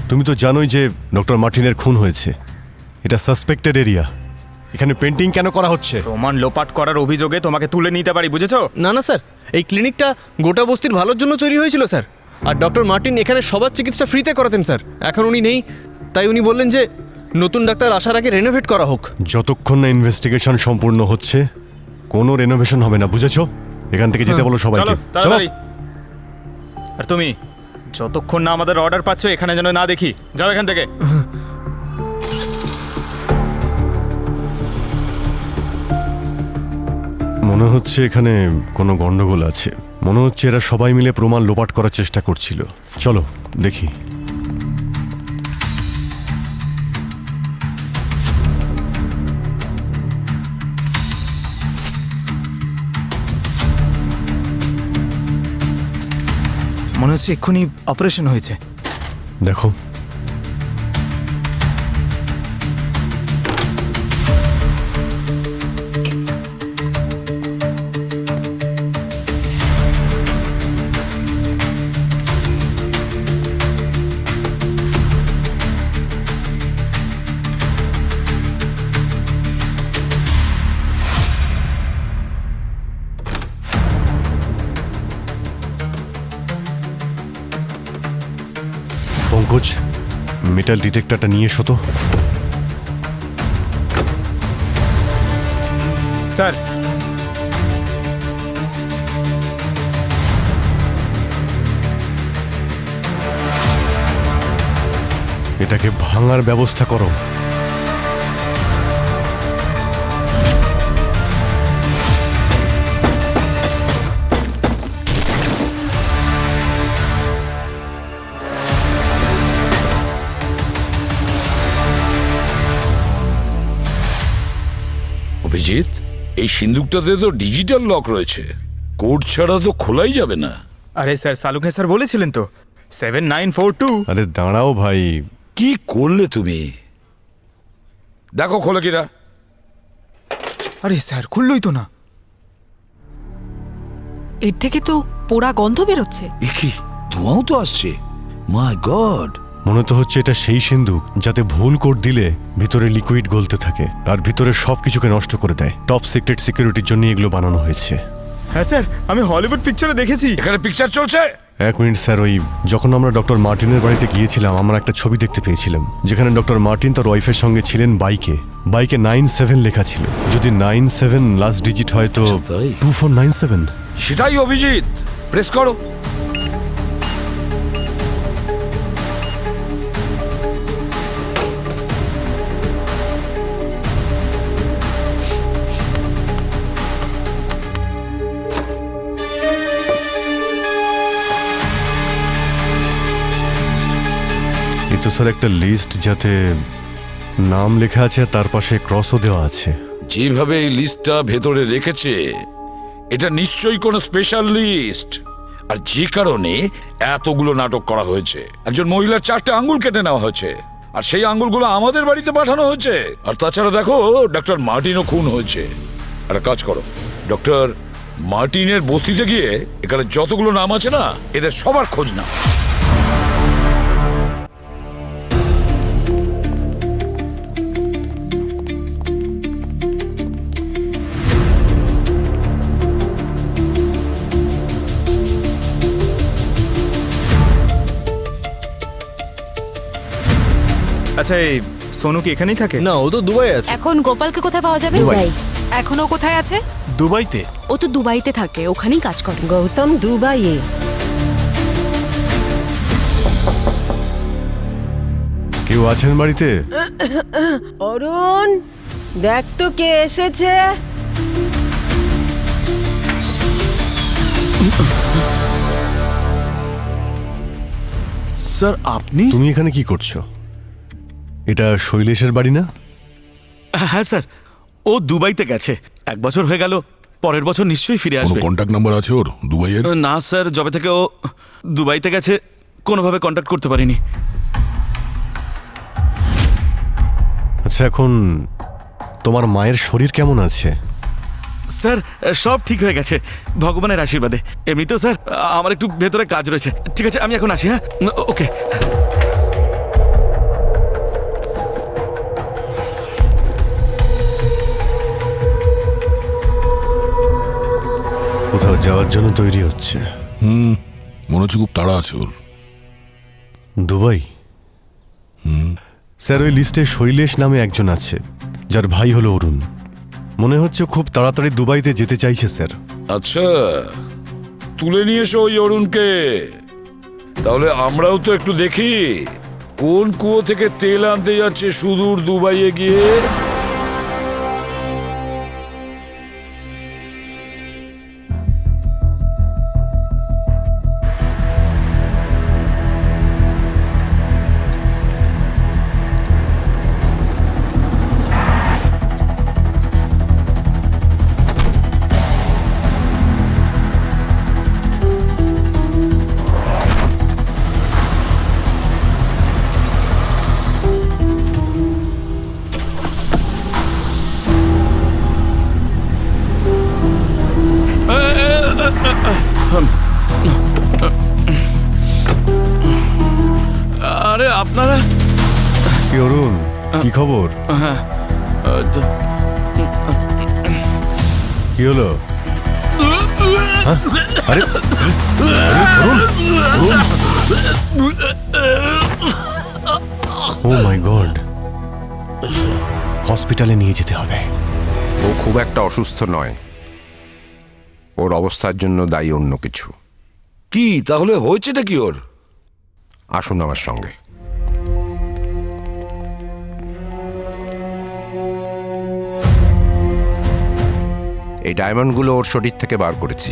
তুমি তো জানোই যে ডক্টর মার্টিনের খুন হয়েছে। এটা সাসপেক্টেড এরিয়া। এখানে পেন্টিং কেন করা হচ্ছে? প্রমাণ লোপাট করার অভিযোগে তোমাকে তুলে নিতে পারি, বুঝেছো? না না স্যার, এই ক্লিনিকটা গোটা বস্তির ভালোর জন্য তৈরি হয়েছিল স্যার। আর ডক্টর মার্টিন এখানে সবার চিকিৎসা ফ্রিতে করাতেন স্যার। এখন উনি নেই, তাই উনি বললেন যে নতুন ডাক্তার আসার আগে রেনোভেট করা হোক। যতক্ষণ না ইনভেস্টিগেশন সম্পূর্ণ হচ্ছে কোনো রেনোভেশন হবে না, বুঝেছো? এখান থেকে যেতে বলো সবাইকে। চলো তাড়াতাড়ি। আর তুমি যতক্ষণ না আমাদের অর্ডার পাচ্ছ এখানে যেন না দেখি, যাও এখান থেকে। মনে হচ্ছে এখানে কোনো গন্ডগোল আছে। মনে হচ্ছে এরা সবাই মিলে প্রমাণ লোপাট করার চেষ্টা করছিল। চলো দেখি। মনে হচ্ছে এক্ষুনি অপারেশন হয়েছে। দেখো, পঙ্কজ, মেটাল ডিটেক্টরটা নিয়ে এসো তো। স্যার, এটাকে ভাঙার ব্যবস্থা করো। অভিজিৎ, এই সিন্দুকটাতে তো ডিজিটাল লক রয়েছে, কোড ছাড়া তো খোলাই যাবে না। আরে স্যার, সালুকে স্যার বলেছিলেন তো 7942। আরে দাঁড়াও ভাই, কি করলে তুমি? দেখো খোলে কিনা। আরে স্যার, খুললই তো না। এর থেকে তো পোড়া গন্ধ বেরোচ্ছে। কি ধোঁয়াও তো আসছে। মাই গড, মনে তো হচ্ছে এটা সেই সিন্দুক যাতে ভুল কোড দিলে ভিতরে লিকুইড গলতে থাকে আর ভিতরে সবকিছুকে নষ্ট করে দেয়। টপ সিক্রেট সিকিউরিটির জন্য এগুলো বানানো হয়েছে। হ্যাঁ স্যার, আমি হলিউড পিকচারে দেখেছি। এখানে পিকচার চলছে। এক মিনিট স্যার, ওই যখন আমরা ডক্টর মার্টিনের বাড়িতে গিয়েছিলাম আমরা একটা ছবি দেখতে পেয়েছিলাম যেখানে ডক্টর মার্টিন তার ওয়াইফের সঙ্গে ছিলেন বাইকে 97 লেখা ছিল। যদি 97 লাস্ট ডিজিট হয় তো 2497। সেটাই অভিজিৎ, প্রেস করো। তো স্যার একটা লিস্ট যাতে নাম লেখা আছে তার পাশে ক্রসও দেওয়া আছে। যেভাবে এই লিস্টটা ভেতরে রেখেছে এটা নিশ্চয়ই কোনো স্পেশাল লিস্ট, আর যে কারণে এতগুলো নাটক করা হয়েছে। একজন মহিলার 4টে আঙ্গুল কেটে নেওয়া হয়েছে, আর সেই আঙ্গুলগুলো আমাদের বাড়িতে পাঠানো হয়েছে। আর তাছাড়া দেখো ডক্টর মার্টিনও খুন হয়েছে। একটা কাজ করো, ডক্টর মার্টিনের বস্তিতে গিয়ে এখানে যতগুলো নাম আছে না এদের সবার খোঁজ নাও। আচ্ছা, এই সোনু কি এখানেই থাকে? না, ও তো দুবাই আছে। এখন গোপালকে কোথায় পাওয়া যাবে? দুবাই। এখনো কোথায় আছে? দুবাইতে? ও তো দুবাইতে থাকে, ওখানেই কাজ করে। গৌতম দুবাইয়ে। কেউ আছেন বাড়িতে? অরুণ, দেখ তো কে এসেছে। স্যার আপনি? তুমি এখানে কি করছো? এটা শৈলেশের বাড়ি না? হ্যাঁ স্যার, ও দুবাইতে গেছে। 1 বছর হয়ে গেল, পরের বছর নিশ্চয়ই ফিরে আসবে। কন্ট্যাক্ট নাম্বার আছে ওর দুবাইয়ের? না স্যার, যবে থেকে ও দুবাইতে গেছে কোনোভাবে কন্ট্যাক্ট করতে পারিনি। আচ্ছা, এখন তোমার মায়ের শরীর কেমন আছে? স্যার সব ঠিক হয়ে গেছে ভগবানের আশীর্বাদে। এমনিতেও স্যার আমার একটু ভেতরে কাজ রয়েছে। ঠিক আছে, আমি এখন আসি। হ্যাঁ, ওকে। কোথাও যাওয়ার জন্য তৈরি হচ্ছে। মনে হচ্ছে খুব তাড়া আছে ওর। দুবাই? স্যার ওই লিস্টে শৈলেশ নামে একজন আছে যার ভাই হলো অরুণ। মনে হচ্ছে খুব তাড়াতাড়ি দুবাইতে যেতে চাইছে স্যার। আচ্ছা, তুলে নিয়ে এসো ওই অরুণকে। তাহলে আমরাও তো একটু দেখি কোন কুয়ো থেকে তেল আনতে যাচ্ছে সুদূর দুবাইয়ে গিয়ে। আরে আপনারা? কি অরুণ, কি খবর? হ্যাঁ, কি হলো? আরে ও মাই গড, হসপিটালে নিয়ে যেতে হবে। ও খুব একটা অসুস্থ নয়, ওর অবস্থার জন্য দায়ী অন্য কিছু। কি তাহলে হয়েছেটা কি ওর? আসুন আমার সঙ্গে। এই ডায়মন্ডগুলো ওর শরীর থেকে বার করেছি।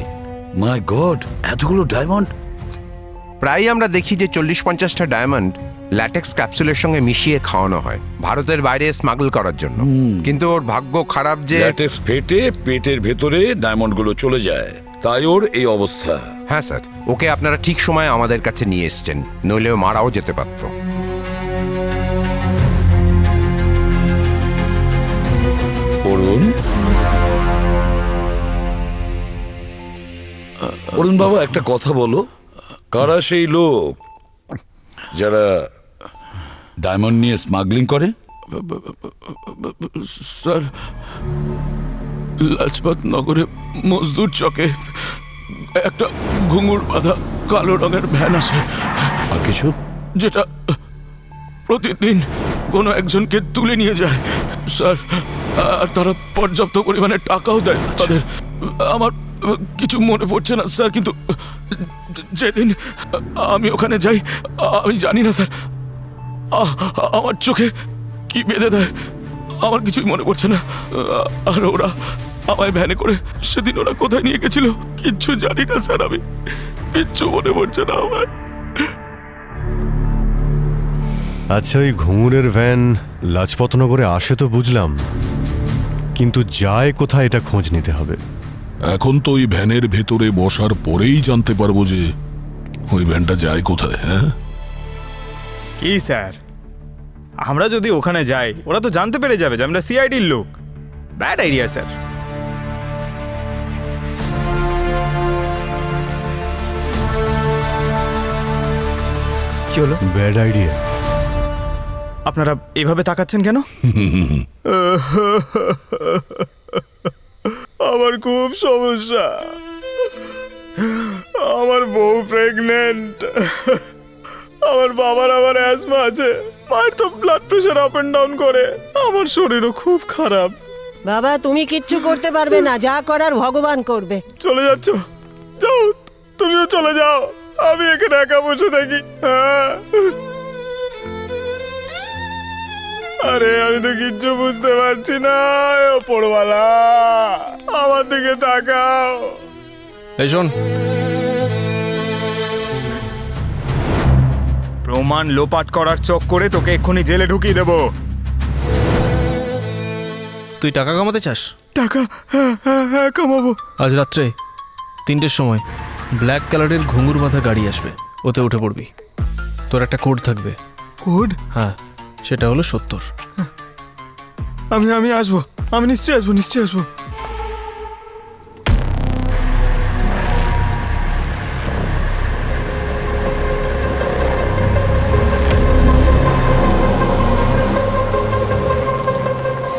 মাই গড, এতগুলো ডায়মন্ড! প্রায় আমরা দেখি যে 40-50টা ডায়মন্ড ল্যাটেক্স ক্যাপসুলের সঙ্গে মিশিয়ে খাওয়ানো হয় ভারতের বাইরে স্মাগল করার জন্য। কিন্তু ওর ভাগ্য খারাপ যে ল্যাটেক্স ফেটে পেটের ভেতরে ডায়মন্ডগুলো চলে যায়, তাই ওর এই অবস্থা। হ্যাঁ স্যার, ওকে আপনারা ঠিক সময়ে আমাদের কাছে নিয়ে এসছেন, নইলেও মারাও যেতে পারত। অরুণ, অরুণ বাবা একটা কথা বলো, কারা সেই লোক যারা ডায়মন্ড নিয়ে স্মাগলিং করে? স্যার, লাজপত নগরে মজদুর চকে একটা ঘুঙুর বাঁধা কালো রঙের ভ্যান আসে। আর কিছু? যেটা প্রতিদিন কোনো একজনকে তুলে নিয়ে যায় স্যার, আর তারা পর্যাপ্ত পরিমাণে টাকাও দেয় তাদের। আমার কিছু মনে পড়ছে না স্যার, কিন্তু যেদিন আমি ওখানে যাই আমি জানি না স্যার, আমার চোখে কি বেঁধে দেয় আমার কিছুই মনে পড়ছে না। আর ওরা আমায় ভ্যানে করে সেদিন ওরা কোথায় নিয়ে গেছিল কিচ্ছু জানি না স্যার, আমি কিচ্ছু মনে পড়ছে না আমার। আচ্ছা, ওই ঘুঙুরের ভ্যান লাজপতনগরে আসে তো বুঝলাম, কিন্তু যায় কোথায় এটা খোঁজ নিতে হবে। এখন তো ওই ভ্যানের ভেতরে বসার পরেই জানতে পারবো যে ওই ভ্যানটা যায় কোথায়। হ্যাঁ কি স্যার, আমরা যদি ওখানে যাই ওরা তো জানতে পেরে যাবে যে আমরা সিআইডির লোক। Bad idea sir. কি হলো? Bad idea? আপনারা এভাবে তাকাচ্ছেন কেন? আমার খুব সমস্যা, আমার বউ প্রেগনেন্ট, আমার বাবার আবার অ্যাজমা আছে, মায়ের তো blood pressure up and down করে, আমার শরীরও খুব খারাপ। বাবা তুমি কিচ্ছু করতে পারবে না, যা করার ভগবান করবে। চলে যাচ্ছ? যাও, তুমিও চলে যাও, আমি এখানে একা বসে থাকি। আরে আমি তো কিচ্ছু বুঝতে পারছি না, ওপরওয়ালা আমার দিকে তাকাও। এই শোন, প্রমাণ লোপাট করার চোখ করে তোকে এক্ষুনি জেলে ঢুকিয়ে দেবো। তুই টাকা কামাতে চাস? টাকা? হ্যাঁ কামাবো। আজ রাত্রে 3টের সময় ব্ল্যাক কালারের ঘুঙুর বাঁধা গাড়ি আসবে, ওতে উঠে পড়বি। তোর একটা কোড থাকবে। কোড? হ্যাঁ, সেটা হলো 70। আমি আসবো, আমি নিশ্চয়ই আসবো।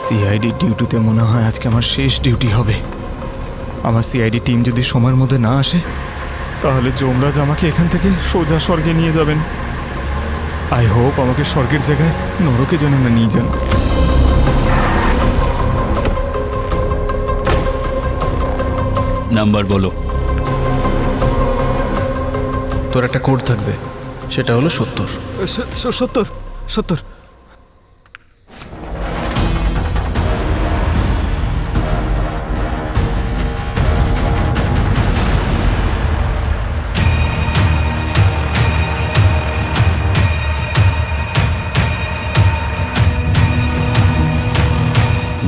সিআইডি ডিউটিতে মনে হয় আজকে আমার শেষ ডিউটি হবে। আমার সিআইডি টিম যদি সময়ের মধ্যে না আসে তাহলে যমরাজ আমাকে এখান থেকে সোজা স্বর্গে নিয়ে যাবেন। আই হোপ আমাকে স্বর্গের জায়গায় নরকে যেন না নিয়ে যান। নাম্বার বলো। তোর একটা কোড থাকবে, সেটা হলো 70। 70।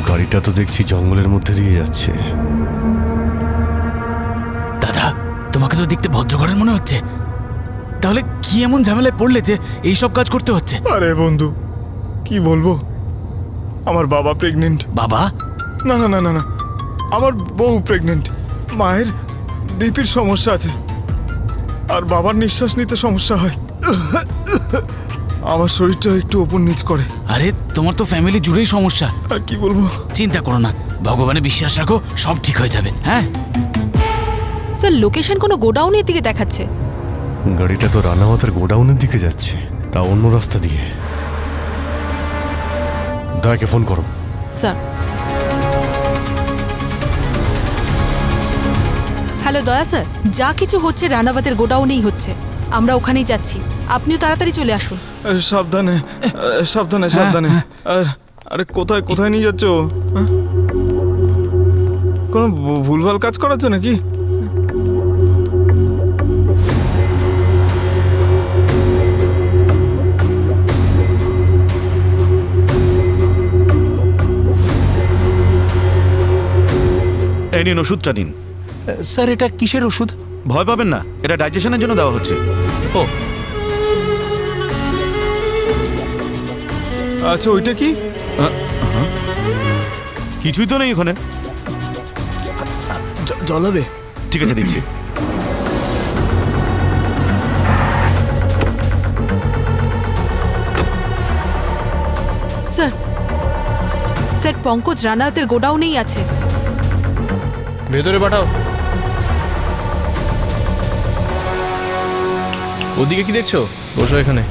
গাড়িটা তো দেখছি জঙ্গলের মধ্যে দিয়ে যাচ্ছে। দাদা, তোমাকে তো দেখতে ভদ্রঘরের মনে হচ্ছে, তাহলে কি এমন ঝামেলায় পড়লে যে এই সব কাজ করতে হচ্ছে? আরে বন্ধু, কি বলবো, আমার বাবা প্রেগনেন্ট। বাবা? না, আমার বউ প্রেগনেন্ট। মায়ের বিপির সমস্যা আছে আর বাবার নিঃশ্বাস নিতে সমস্যা হয়। আমার শরীরটা একটু ওপর নিচ করে। আরে তোমার তো ফ্যামিলি জুড়েই সমস্যা। আর কি বলবো? চিন্তা করো না, ভগবানে বিশ্বাস রাখো, সব ঠিক হয়ে যাবে। হ্যাঁ স্যার, লোকেশন কোনো গোডাউনের দিকে দেখাচ্ছে। গাড়িটা তো রানাওয়াতের গোডাউনের দিকে যাচ্ছে, তা অন্য রাস্তা দিয়ে। দয়াকে ফোন করো। স্যার। হ্যালো দয়া স্যার, যা কিছু হচ্ছে রানাবাদের গোডাউনেই হচ্ছে, আমরা ওখানেই যাচ্ছি, আপনিও তাড়াতাড়ি চলে আসুন। সাবধানে। আরে কোথায় নিয়ে যাচ্ছ? কোনো ভুলভাল কাজ করাচ্ছ নাকি? এই নিন ওষুধটা নিন। স্যার, এটা কিসের ওষুধ? ভয় পাবেন না, এটা ডাইজেশনের জন্য দেওয়া হচ্ছে। ও আচ্ছা, ওইটা কি? কিছুই তো নেই ওখানে। জল হবে? ঠিক আছে, দিচ্ছি। স্যার পঙ্কজ রানাওয়াতের গোডাউনেই আছে। ভেতরে পাঠাও। ওদিকে কি দেখছো? বসো এখানে।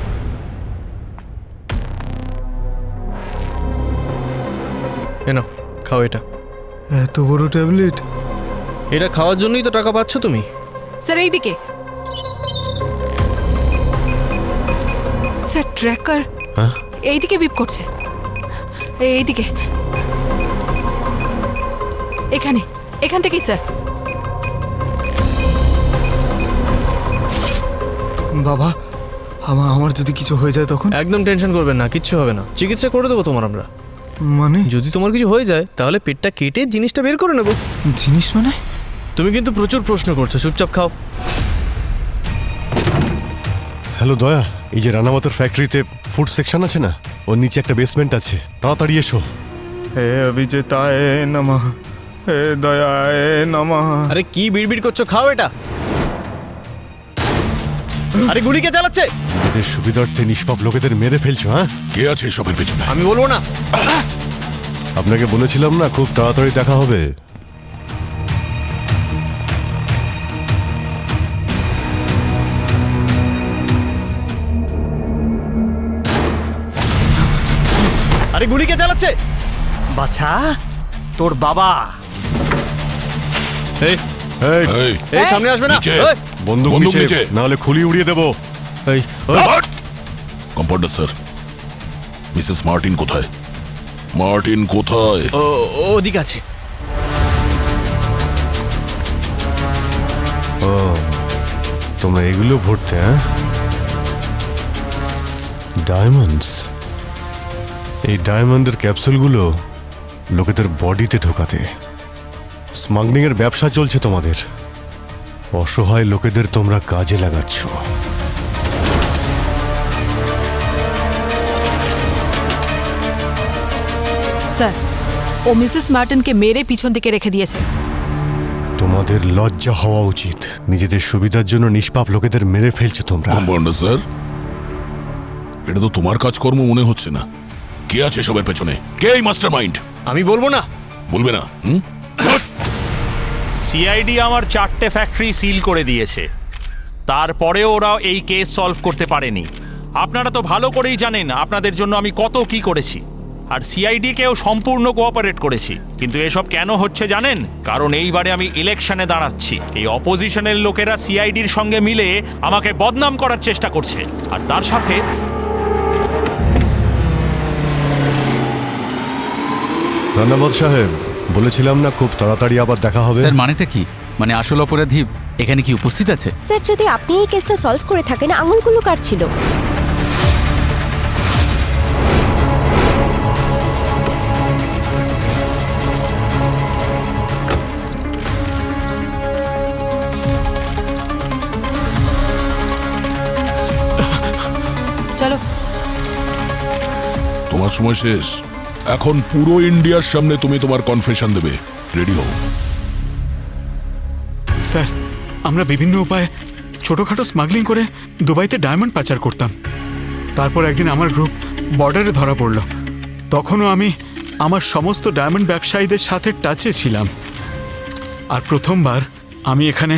এনো, খাও এটা। এত বড় ট্যাবলেট? এটা খাওয়ার জন্যই তো টাকা পাচ্ছ তুমি। স্যার এইদিকে। স্যার ট্র্যাকার এইদিকে বিপ করছে, এইদিকে, এখানে, এখান থেকেই স্যার। বাবা, আমার যদি কিছু হয়ে যায় তখন? একদম টেনশন করবেন না, কিচ্ছু হবে না। চিকিৎসা করে দেবো তোমার আমরা। মানে? যদি তোমার কিছু হয়ে যায় তাহলে পেটটা কেটে জিনিসটা বের করে নেবো। জিনিস মানে? তুমি কিন্তু প্রচুর প্রশ্ন করছো, চুপচাপ খাও। হ্যালো দয়া, এই যে রানামাতের ফ্যাক্টরিতে ফুড সেকশন আছে না, ওর নিচে একটা বেসমেন্ট আছে, তাড়াতাড়ি এসো। হে অভিজিতায় নমঃ, হে দয়ায় নমঃ। আরে কি বিড়বিড় করছো? খাও এটা। আরে গুলি কে চালাচ্ছে? এদের সুবিধার্থে নিষ্পাপ লোকেদের মেরে ফেলছো, হ্যাঁ? কে আছে এসবের পেছনে? আমি বলবো না। আপনাকে বলেছিলাম না খুব তাড়াতাড়ি দেখা হবে। আরে গুলি কে চালাচ্ছে? বাছা, তোর বাবা। এই এই সামনে আসবে না। এই, বন্দুক নিচে, নাহলে খুলি উড়িয়ে দেবো। এই কম্পাউন্ডার স্যার, মিসেস মার্টিন কোথায়? মার্টিন কোথায়? ওদিকে আছে। ও, তোমরা এগুলো ভরতে, হ্যাঁ? ডায়মন্ডস। এই ডায়মন্ডের ক্যাপসুলগুলো লোকেদের বডিতে ঢোকাতে। স্মাগলিং এর ব্যবসা চলছে তোমাদের। অসহায় লোকেদের তোমরা কাজে লাগাচ্ছ। স্যার, ও মিসেস মার্টিনকে মেরে পিছন দিকে রেখে দিয়েছে। তোমাদের লজ্জা হওয়া উচিত। নিজেদের সুবিধার জন্য নিষ্পাপ লোকেদের মেরে ফেলছো তোমরা। কম্পাউন্ডার স্যার, এটা তো তোমার কাজকর্ম মনে হচ্ছে না। কে আছে সবের পেছনে? কে এই মাস্টার মাইন্ড? আমি বলবো না। বলবে না? সিআইডি আমার 4টে ফ্যাক্টরি সিল করে দিয়েছে, তারপরেও ওরা এই কেস সলভ করতে পারেনি। আপনারা তো ভালো করেই জানেন আপনাদের জন্য আমি কত কি করেছি, আর সিআইডিকেও সম্পূর্ণ কোঅপারেট করেছি। কিন্তু এসব কেন হচ্ছে জানেন? কারণ এইবারে আমি ইলেকশনে দাঁড়াচ্ছি। এই অপোজিশনের লোকেরা সিআইডির সঙ্গে মিলে আমাকে বদনাম করার চেষ্টা করছে, আর তার সাথে ধন্যবাদ সাহেব, বলেছিলাম না খুব তাড়াতাড়ি আবার দেখা হবে। স্যার মানেটা কি? মানে আসল অপরাধী এখানে কি উপস্থিত আছে? স্যার, যদি আপনি এই কেসটা সলভ করে থাকেন, আঙুলগুলো কাটছিল। চলো। তোমার সময় শেষ। এখন পুরো ইন্ডিয়ার সামনে তুমি তোমার কনফেশন দেবে। রেডি হও। স্যার, আমরা বিভিন্ন উপায়ে ছোটোখাটো স্মাগলিং করে দুবাইতে ডায়মন্ড পাচার করতাম। তারপর একদিন আমার গ্রুপ বর্ডারে ধরা পড়ল। তখনও আমি আমার সমস্ত ডায়মন্ড ব্যবসায়ীদের সাথে টাচে ছিলাম। আর প্রথমবার আমি এখানে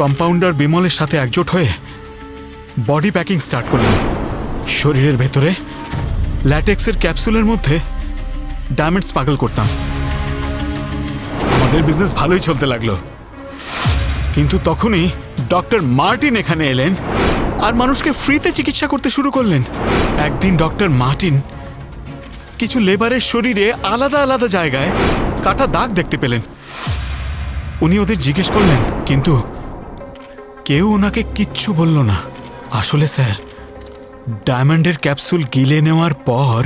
কম্পাউন্ডার বিমলের সাথে একজোট হয়ে বডি প্যাকিং স্টার্ট করলাম। শরীরের ভেতরে ল্যাটেক্সের ক্যাপসুলের মধ্যে ডায়মন্ড স্মাগল করতাম। আমাদের বিজনেস ভালোই চলতে লাগলো। কিন্তু তখনই ডক্টর মার্টিন এখানে এলেন আর মানুষকে ফ্রিতে চিকিৎসা করতে শুরু করলেন। একদিন ডক্টর মার্টিন কিছু লেবারের শরীরে আলাদা আলাদা জায়গায় কাটা দাগ দেখতে পেলেন। উনি ওদের জিজ্ঞেস করলেন, কিন্তু কেউ ওনাকে কিচ্ছু বলল না। আসলে স্যার, ডায়মন্ডের ক্যাপসুল গিলে নেওয়ার পর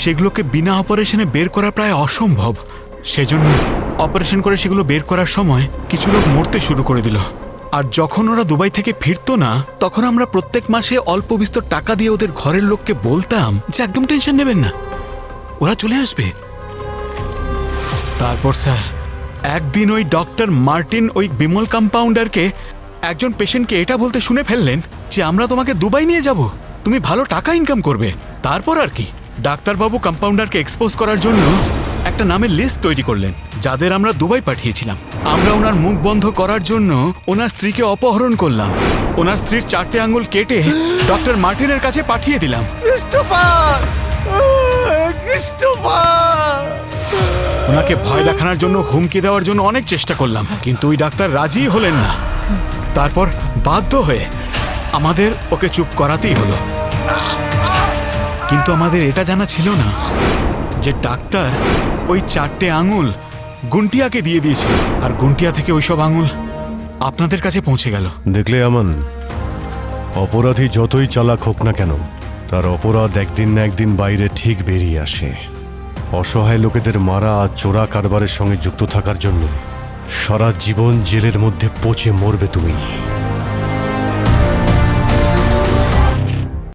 সেগুলোকে বিনা অপারেশনে বের করা প্রায় অসম্ভব। সেজন্য অপারেশন করে সেগুলো বের করার সময় কিছু লোক মরতে শুরু করে দিল। আর যখন ওরা দুবাই থেকে ফিরতো না, তখন আমরা প্রত্যেক মাসে অল্প বিস্তর টাকা দিয়ে ওদের ঘরের লোককে বলতাম যে একদম টেনশন নেবেন না, ওরা চলে আসবে। তারপর স্যার, একদিন ওই ডক্টর মার্টিন ওই বিমল কম্পাউন্ডারকে একজন পেশেন্টকে এটা বলতে শুনে ফেললেন যে আমরা তোমাকে দুবাই নিয়ে যাব, তুমি ভালো টাকা ইনকাম করবে। তারপর আর কি, ডাক্তারবাবু কম্পাউন্ডারকে এক্সপোজ করার জন্য একটা নামের লিস্ট তৈরি করলেন যাদের আমরা দুবাই পাঠিয়েছিলাম। আমরা ওনার মুখ বন্ধ করার জন্য ওনার স্ত্রীকে অপহরণ করলাম, ওনার স্ত্রীর 4টে আঙুল কেটে ডক্টর মার্টিনের কাছে পাঠিয়ে দিলাম। ওনাকে ভয় দেখানোর জন্য, হুমকি দেওয়ার জন্য অনেক চেষ্টা করলাম, কিন্তু ওই ডাক্তার রাজি হলেন না। তারপর বাধ্য হয়ে আমাদের ওকে চুপ করাতেই হলো। কিন্তু আমাদের এটা জানা ছিল না যে ডাক্তার ওই 4টে আঙুল গুন্টিয়াকে দিয়ে দিয়েছিল, আর গুন্টিয়া থেকে ওইসব আঙুল আপনাদের কাছে পৌঁছে গেল। দেখলে আমান, অপরাধী যতই চালাক হোক না কেন, তার অপরাধ একদিন না একদিন বাইরে ঠিক বেরিয়ে আসে। অসহায় লোকেদের মারা আর চোরা কারবারের সঙ্গে যুক্ত থাকার জন্য সারা জীবন জেলের মধ্যে পচে মরবে তুমি।